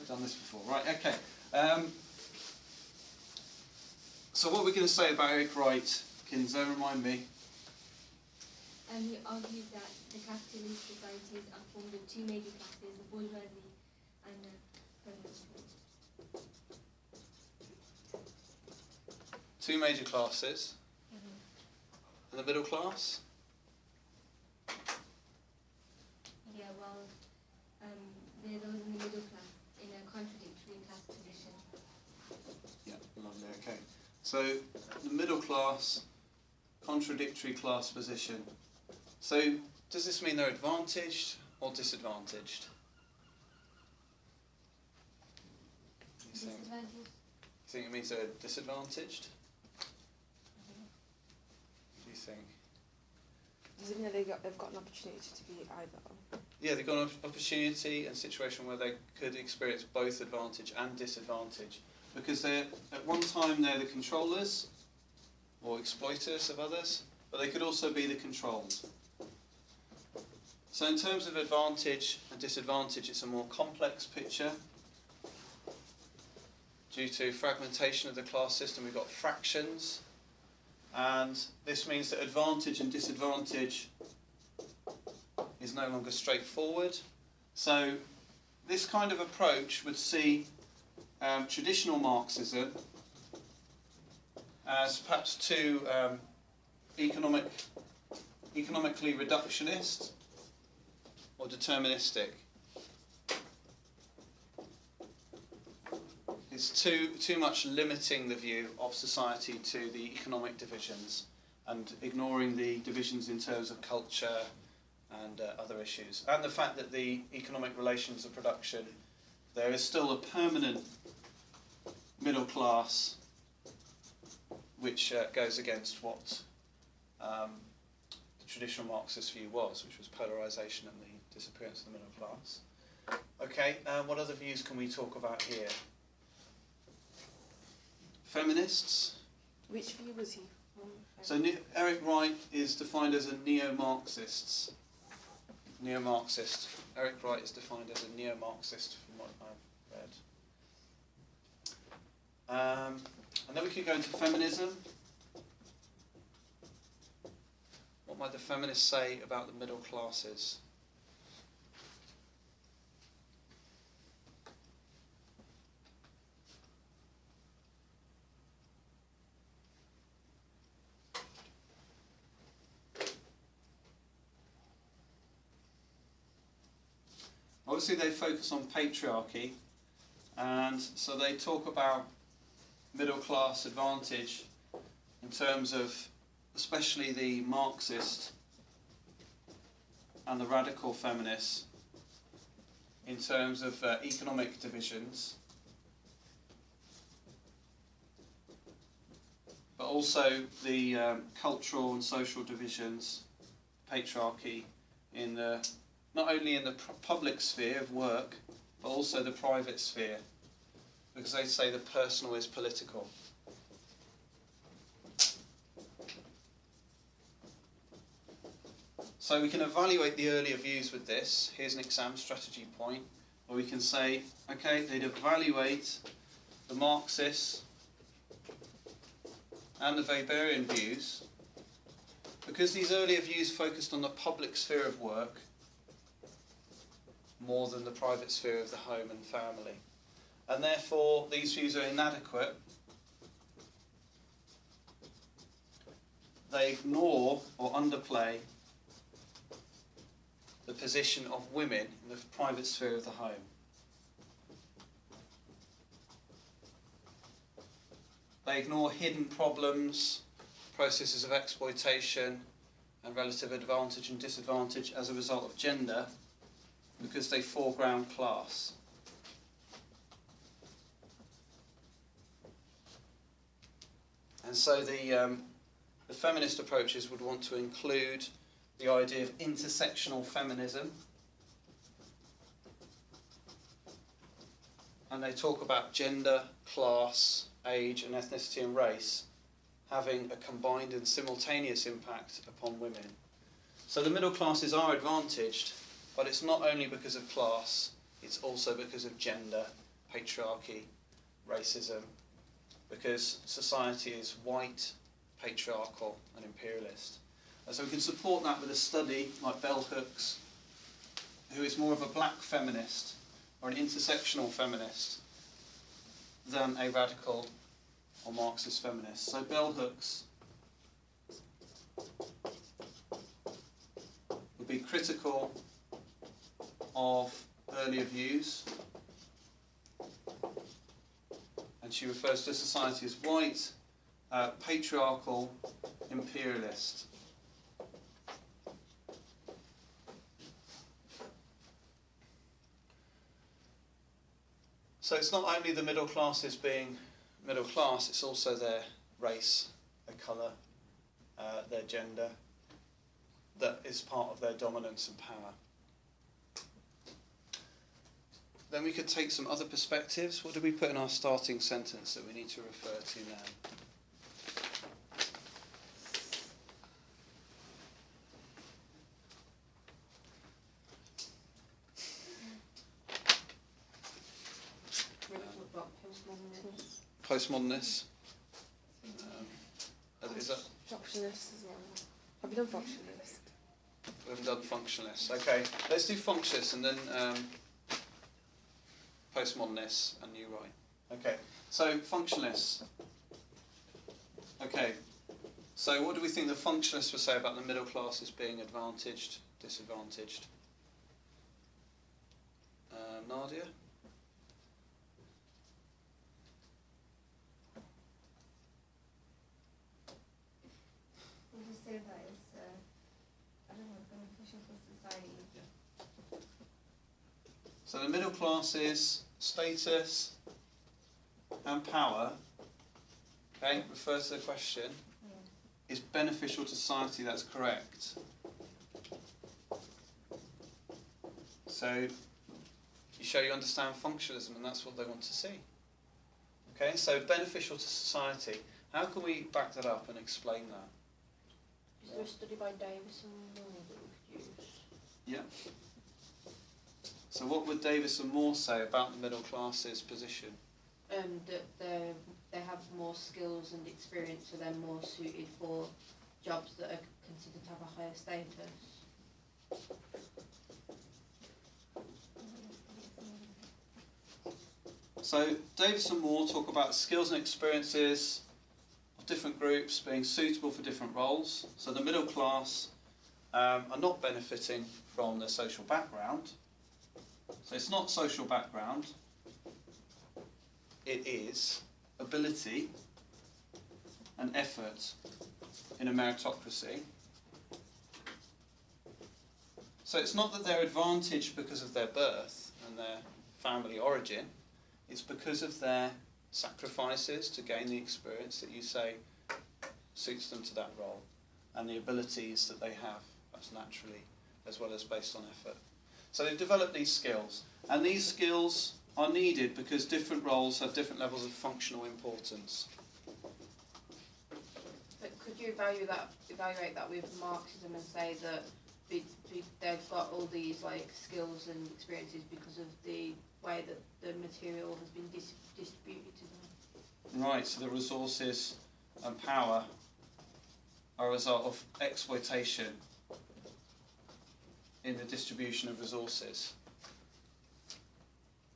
We've done this before, right? Okay. So what we're going to say about Eric Wright, can Zoe remind me? He argued that the capitalist societies are formed of two major classes, the bourgeoisie and the proletariat. Two major classes. And the middle class? Yeah, well, they're those in the middle class, in a contradictory class position. Yeah, lovely, okay. So, the middle class, contradictory class position. So, does this mean they're advantaged or disadvantaged? Disadvantaged. You think it means they're disadvantaged? What do you think? Does it mean that they've got an opportunity to be either? Yeah, they've got an opportunity and situation where they could experience both advantage and disadvantage. Because they're, at one time they're the controllers or exploiters of others, but they could also be the controlled. So in terms of advantage and disadvantage, it's a more complex picture. Due to fragmentation of the class system, we've got fractions, and this means that advantage and disadvantage is no longer straightforward. So this kind of approach would see traditional Marxism as perhaps too economically reductionist or deterministic. It's too much limiting the view of society to the economic divisions and ignoring the divisions in terms of culture and other issues. And the fact that the economic relations of production, there is still a permanent middle class which goes against what the traditional Marxist view was, which was polarisation and the disappearance of the middle class. Okay, what other views can we talk about here? Feminists. Which view was he from? So Eric Wright is defined as a neo-Marxist. Neo-Marxist. Eric Wright is defined as a neo-Marxist from what I've read. And then we could go into feminism. What might the feminists say about the middle classes? Obviously they focus on patriarchy, and so they talk about middle class advantage in terms of especially the Marxist and the radical feminists in terms of economic divisions, but also the cultural and social divisions, patriarchy in the not only in the public sphere of work, but also the private sphere, because they say the personal is political. So we can evaluate the earlier views with this. Here's an exam strategy point, where we can say, okay, they'd evaluate the Marxists and the Weberian views, because these earlier views focused on the public sphere of work, more than the private sphere of the home and family. And therefore, these views are inadequate. They ignore or underplay the position of women in the private sphere of the home. They ignore hidden problems, processes of exploitation, and relative advantage and disadvantage as a result of gender, because they foreground class. And so the feminist approaches would want to include the idea of intersectional feminism, and they talk about gender, class, age and ethnicity and race having a combined and simultaneous impact upon women. So the middle classes are advantaged, but it's not only because of class, it's also because of gender patriarchy, racism, because society is white, patriarchal and imperialist. And so we can support that with a study like Bell Hooks, who is more of a black feminist or an intersectional feminist than a radical or Marxist feminist. So Bell Hooks would be critical of earlier views, and she refers to society as white, patriarchal, imperialist. So it's not only the middle classes being middle class, it's also their race, their colour, their gender, that is part of their dominance and power. Then we could take some other perspectives. What do we put in our starting sentence that we need to refer to now? Postmodernists. Is that? Functionalists as well. Have you done functionalist? We haven't done functionalists. Okay, let's do functionalists and then postmodernists and new right. Okay, so functionalists. Okay, so what do we think the functionalists would say about the middle classes being advantaged, disadvantaged? Nadia? Would you say that it's, I don't know, beneficial for society? Yeah. So the middle classes, status and power, okay, refer to the question, is beneficial to society, that's correct. So you show you understand functionalism, and that's what they want to see. Okay, so beneficial to society. How can we back that up and explain that? Is there a study by Davis and Moore that we could use? Yeah. So what would Davis and Moore say about the middle class's position? That they have more skills and experience, so they're more suited for jobs that are considered to have a higher status. So Davis and Moore talk about skills and experiences of different groups being suitable for different roles. So the middle class are not benefiting from their social background. So it's not social background, it is ability and effort in a meritocracy. So it's not that they're advantaged because of their birth and their family origin, it's because of their sacrifices to gain the experience that you say suits them to that role, and the abilities that they have, perhaps naturally, as well as based on effort. So they've developed these skills, and these skills are needed because different roles have different levels of functional importance. But could you evaluate that with Marxism and say that they've got all these like skills and experiences because of the way that the material has been distributed to them? Right, so the resources and power are a result of exploitation in the distribution of resources.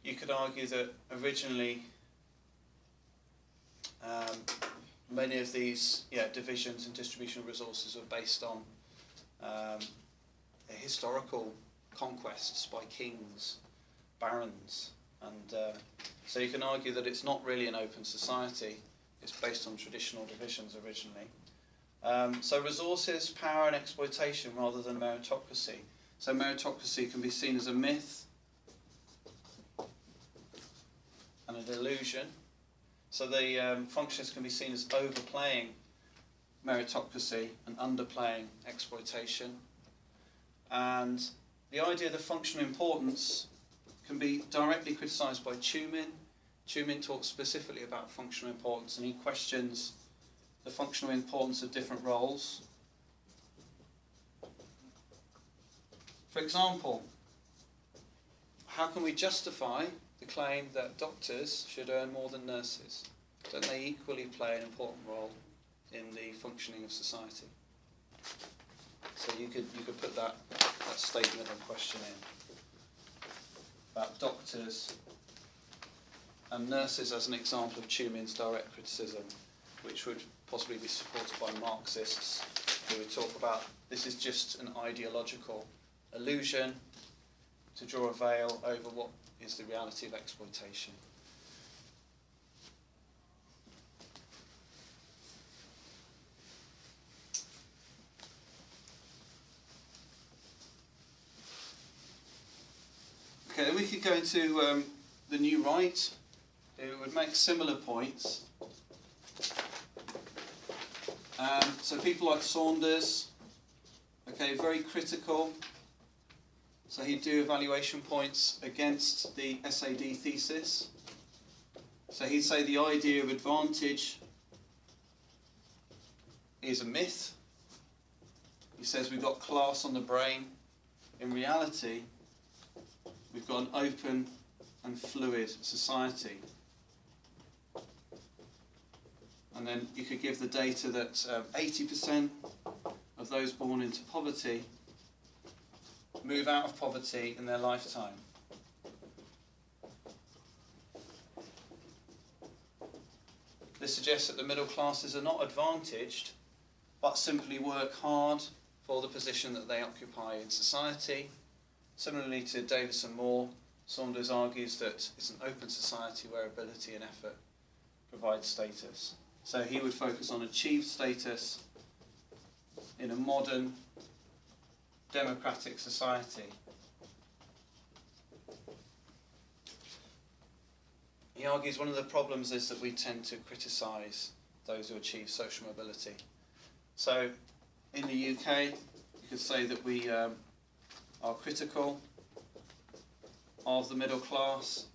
You could argue that originally many of these divisions and distribution of resources were based on historical conquests by kings, barons, and so you can argue that it's not really an open society, it's based on traditional divisions originally. So resources, power and exploitation rather than meritocracy. So meritocracy can be seen as a myth and an illusion. So the functions can be seen as overplaying meritocracy and underplaying exploitation. And the idea of the functional importance can be directly criticised by Tumin. Tumin talks specifically about functional importance, and he questions the functional importance of different roles. For example, how can we justify the claim that doctors should earn more than nurses? Don't they equally play an important role in the functioning of society? So you could put that statement and question in about doctors and nurses as an example of Tumin's direct criticism, which would possibly be supported by Marxists who would talk about this is just an ideological illusion to draw a veil over what is the reality of exploitation. Okay, then we could go into the New Right, who would make similar points. So people like Saunders, okay, very critical. So he'd do evaluation points against the SAD thesis. So he'd say the idea of advantage is a myth. He says we've got class on the brain. In reality, we've got an open and fluid society. And then you could give the data that 80% of those born into poverty move out of poverty in their lifetime. This suggests that the middle classes are not advantaged, but simply work hard for the position that they occupy in society. Similarly to Davis and Moore, Saunders argues that it's an open society where ability and effort provide status. So he would focus on achieved status in a modern, democratic society. He argues one of the problems is that we tend to criticise those who achieve social mobility. So in the UK, you could say that we are critical of the middle class,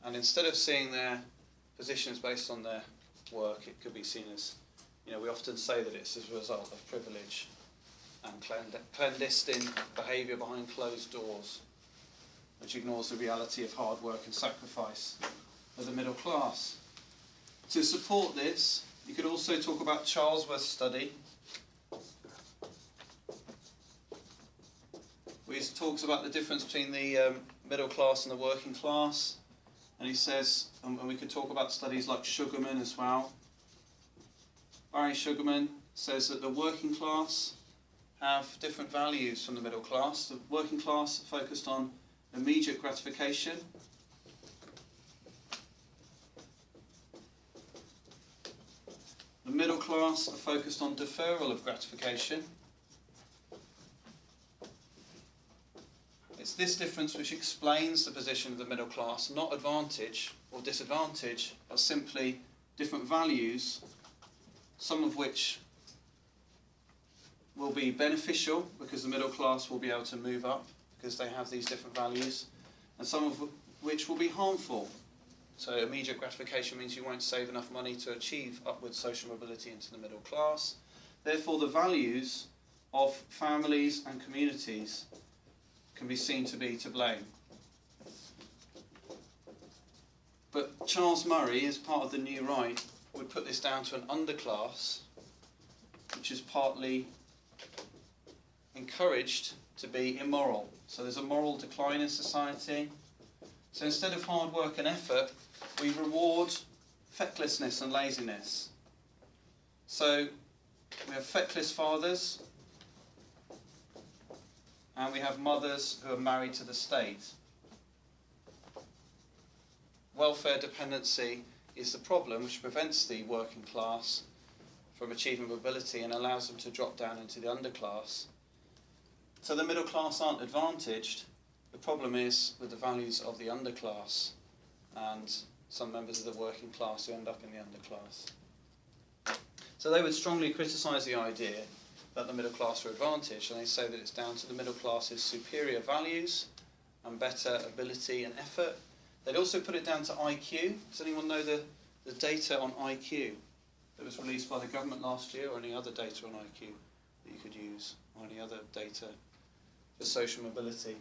and instead of seeing their positions based on their work, it could be seen as, we often say that it's as a result of privilege and clandestine behaviour behind closed doors, which ignores the reality of hard work and sacrifice of the middle class. To support this, you could also talk about Charlesworth's study, where he talks about the difference between the middle class and the working class. And he says, and we could talk about studies like Sugarman as well. Barry Sugarman says that the working class have different values from the middle class. The working class are focused on immediate gratification. The middle class are focused on deferral of gratification. It's this difference which explains the position of the middle class, not advantage or disadvantage, but simply different values, some of which will be beneficial because the middle class will be able to move up because they have these different values, and some of which will be harmful. So immediate gratification means you won't save enough money to achieve upward social mobility into the middle class. Therefore, the values of families and communities can be seen to be to blame. But Charles Murray, as part of the New Right, would put this down to an underclass which is partly encouraged to be immoral. So there's a moral decline in society. So instead of hard work and effort, we reward fecklessness and laziness. So we have feckless fathers, and we have mothers who are married to the state. Welfare dependency is the problem which prevents the working class from achieving mobility and allows them to drop down into the underclass. So the middle class aren't advantaged. The problem is with the values of the underclass and some members of the working class who end up in the underclass. So they would strongly criticise the idea that the middle class are advantaged, and they say that it's down to the middle class's superior values and better ability and effort. They'd also put it down to IQ. Does anyone know the data on IQ that was released by the government last year, or any other data on IQ that you could use, or any other data for social mobility?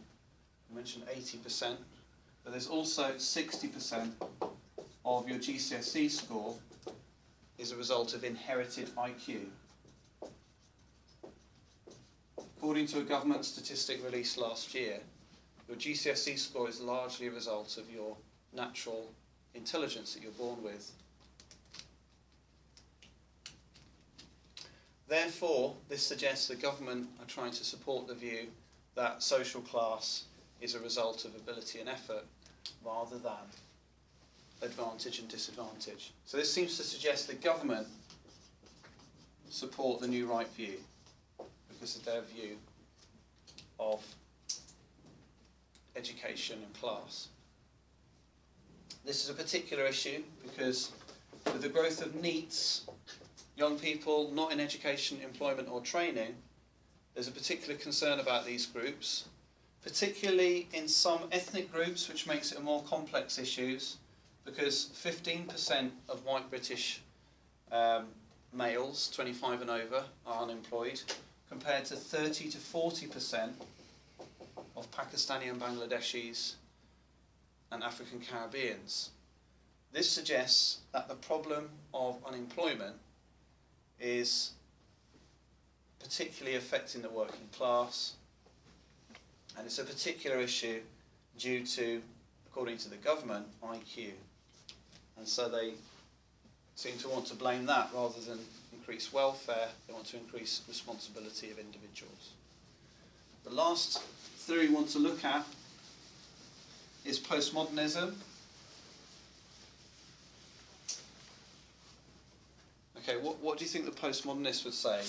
I mentioned 80%, but there's also 60% of your GCSE score is a result of inherited IQ. According to a government statistic released last year, your GCSE score is largely a result of your natural intelligence that you're born with. Therefore, this suggests the government are trying to support the view that social class is a result of ability and effort rather than advantage and disadvantage. So this seems to suggest the government support the new right view because of their view of education and class. This is a particular issue because with the growth of NEETs, young people not in education, employment or training, there's a particular concern about these groups, particularly in some ethnic groups, which makes it a more complex issue because 15% of white British males, 25 and over, are unemployed, compared to 30 to 40% of Pakistani and Bangladeshis and African Caribbeans. This suggests that the problem of unemployment is particularly affecting the working class, and it's a particular issue due to, according to the government, IQ. And so they seem to want to blame that rather than increase welfare. They want to increase responsibility of individuals. The last theory we want to look at is postmodernism. Okay, what do you think the postmodernists would say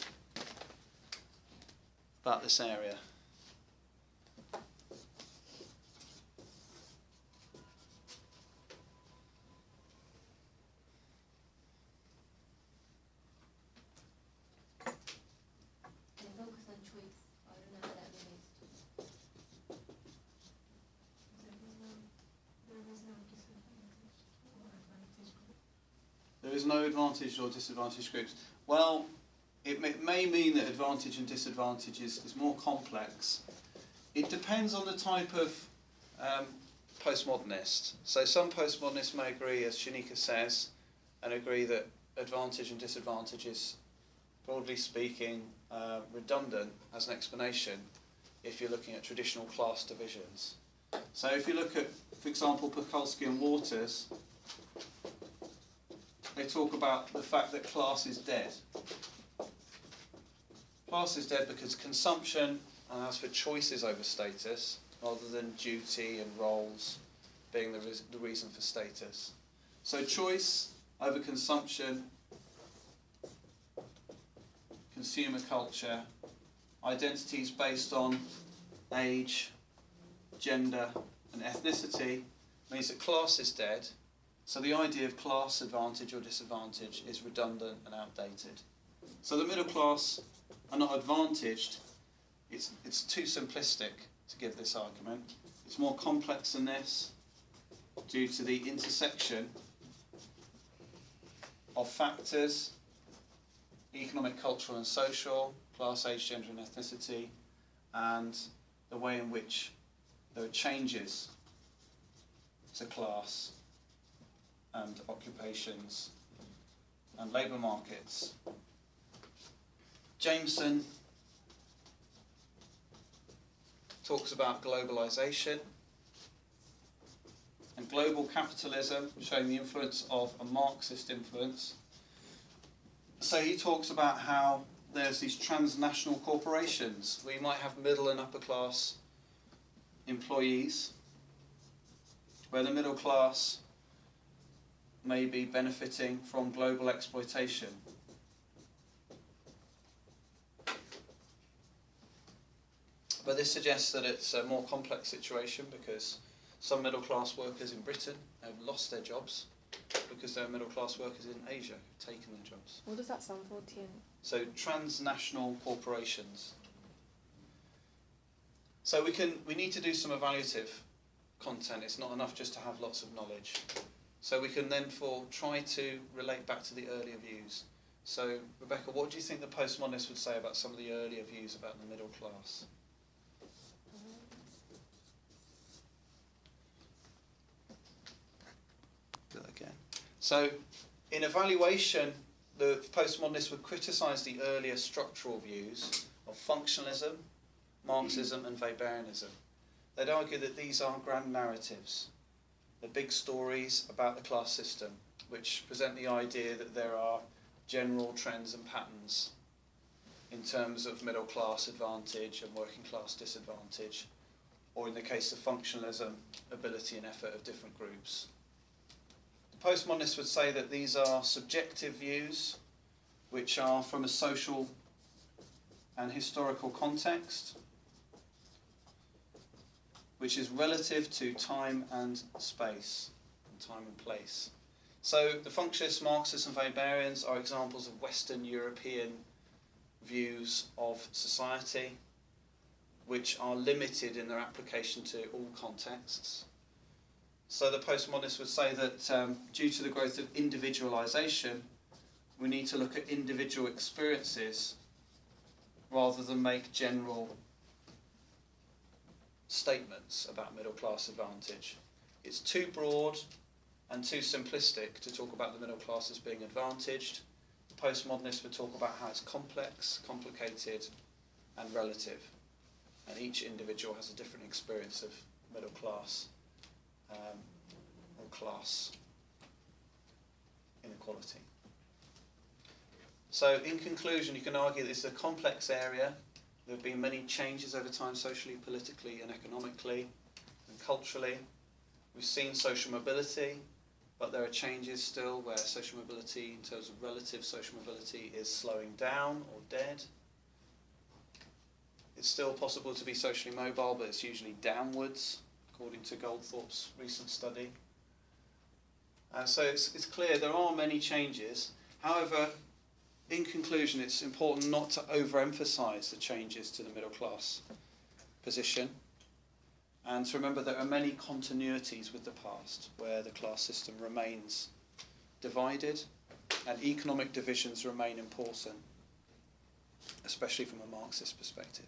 about this area? There is no advantaged or disadvantaged groups. Well, it may mean that advantage and disadvantage is more complex. It depends on the type of postmodernist. So some postmodernists may agree, as Shanika says, and agree that advantage and disadvantage is, broadly speaking, redundant as an explanation if you're looking at traditional class divisions. So if you look at, for example, Pekulski and Waters, they talk about the fact that class is dead. Class is dead because consumption allows for choices over status rather than duty and roles being the reason for status. So choice over consumption, consumer culture, identities based on age, gender and ethnicity means that class is dead. So the idea of class advantage or disadvantage is redundant and outdated. So the middle class are not advantaged. It's too simplistic to give this argument. It's more complex than this due to the intersection of factors, economic, cultural and social, class, age, gender and ethnicity, and the way in which there are changes to class and occupations and labour markets. Jameson talks about globalisation and global capitalism, showing the influence of a Marxist influence. So he talks about how there's these transnational corporations. We might have middle and upper class employees, where the middle class may be benefiting from global exploitation. But this suggests that it's a more complex situation because some middle class workers in Britain have lost their jobs because there are middle class workers in Asia who've taken their jobs. What does that stand for, Tien? So transnational corporations. So we need to do some evaluative content. It's not enough just to have lots of knowledge. So we can then try to relate back to the earlier views. So Rebecca, what do you think the postmodernists would say about some of the earlier views about the middle class? So in evaluation, the postmodernists would criticise the earlier structural views of functionalism, Marxism and Weberianism. They'd argue that these are grand narratives, the big stories about the class system, which present the idea that there are general trends and patterns in terms of middle class advantage and working class disadvantage, or in the case of functionalism, ability and effort of different groups. The postmodernists would say that these are subjective views which are from a social and historical context, which is relative to time and space, and time and place. So the functionists, Marxists and Weberians are examples of Western European views of society, which are limited in their application to all contexts. So the postmodernists would say that due to the growth of individualisation, we need to look at individual experiences rather than make general statements about middle class advantage. It's too broad and too simplistic to talk about the middle class as being advantaged. The postmodernists would talk about how it's complex, complicated and relative, and each individual has a different experience of middle class or class inequality. So in conclusion, you can argue that this is a complex area. There have been many changes over time, socially, politically and economically and culturally. We've seen social mobility, but there are changes still where social mobility, in terms of relative social mobility, is slowing down or dead. It's still possible to be socially mobile, but it's usually downwards, according to Goldthorpe's recent study. So it's clear there are many changes. However, in conclusion, it's important not to overemphasise the changes to the middle class position, and to remember there are many continuities with the past where the class system remains divided and economic divisions remain important, especially from a Marxist perspective.